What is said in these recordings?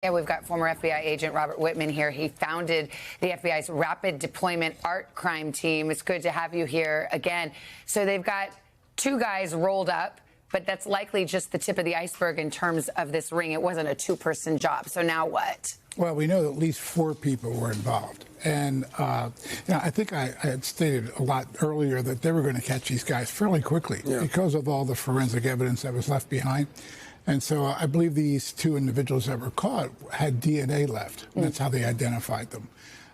Yeah, we've got former FBI agent Robert Wittman here. He founded the FBI's Rapid Deployment Art Crime Team. It's good to have you here again. So they've got two guys rolled up, but that's likely just the tip of the iceberg in terms of this ring. It wasn't a two-person job. So now what? Well, we know that at least 4 people were involved. And I think I had stated a lot earlier that they were going to catch these guys fairly quickly because of all the forensic evidence that was left behind. And so I believe these 2 individuals that were caught had DNA left. And that's how they identified them.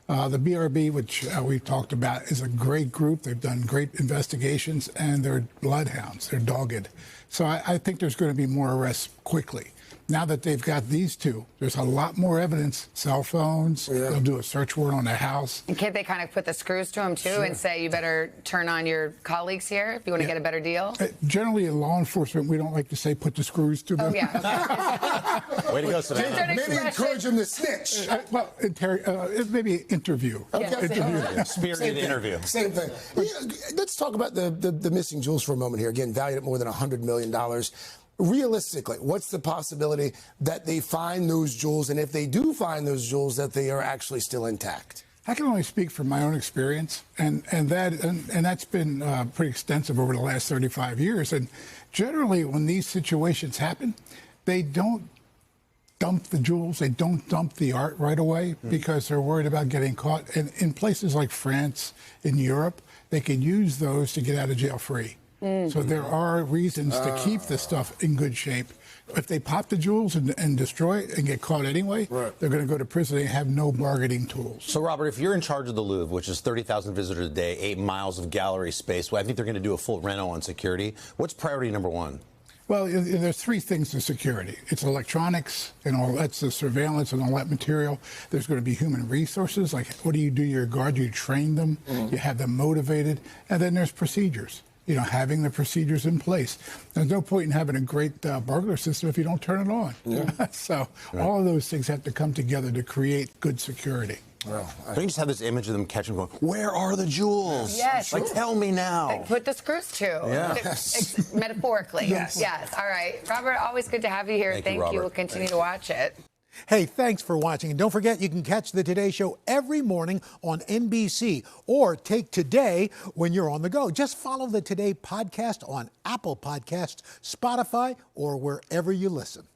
The BRB, which we've talked about, is a great group. They've done great investigations, and they're bloodhounds. They're dogged. So I think there's going to be more arrests quickly. Now that they've got these 2, there's a lot more evidence, cell phones. They'll do a search warrant on the house. And can't they kind of put the screws to them, too, and say, you better turn on your colleagues here if you want to get a better deal? Generally, in law enforcement, we don't like to say put the screws to them. Oh, yeah. Okay. Way to go, Savannah. Maybe encourage them to snitch. Maybe interview. Okay. Interview. Spirited interview. Same thing. Let's talk about the missing jewels for a moment here. Again, valued at more than $100 million. Realistically, what's the possibility that they find those jewels, and if they do find those jewels, that they are actually still intact? I can only speak from my own experience, and that's been pretty extensive over the last 35 years. And generally, when these situations happen, they don't dump the jewels, they don't dump the art right away because they're worried about getting caught. And in places like France, in Europe, they can use those to get out of jail free. So there are reasons to keep the stuff in good shape. If they pop the jewels and destroy it and get caught anyway, they're going to go to prison and have no bargaining tools. So, Robert, if you're in charge of the Louvre, which is 30,000 visitors a day, 8 miles of gallery space, well, I think they're going to do a full reno on security. What's priority number 1? Well, there's 3 things to security. It's electronics and all that's the surveillance and all that material. There's going to be human resources, like what do you do to your guard? You train them, you have them motivated, and then there's procedures. You know, having the procedures in place. There's no point in having a great burglar system if you don't turn it on. So all of those things have to come together to create good security. Well, don't you just have this image of them catching going, where are the jewels? Yes. Like, tell me now. Put the screws to. Yeah. Metaphorically. Yes. Yes. All right. Robert, always good to have you here. Thank you. We'll continue to watch it. Hey, thanks for watching. And don't forget, you can catch the Today Show every morning on NBC or take Today when you're on the go. Just follow the Today podcast on Apple Podcasts, Spotify, or wherever you listen.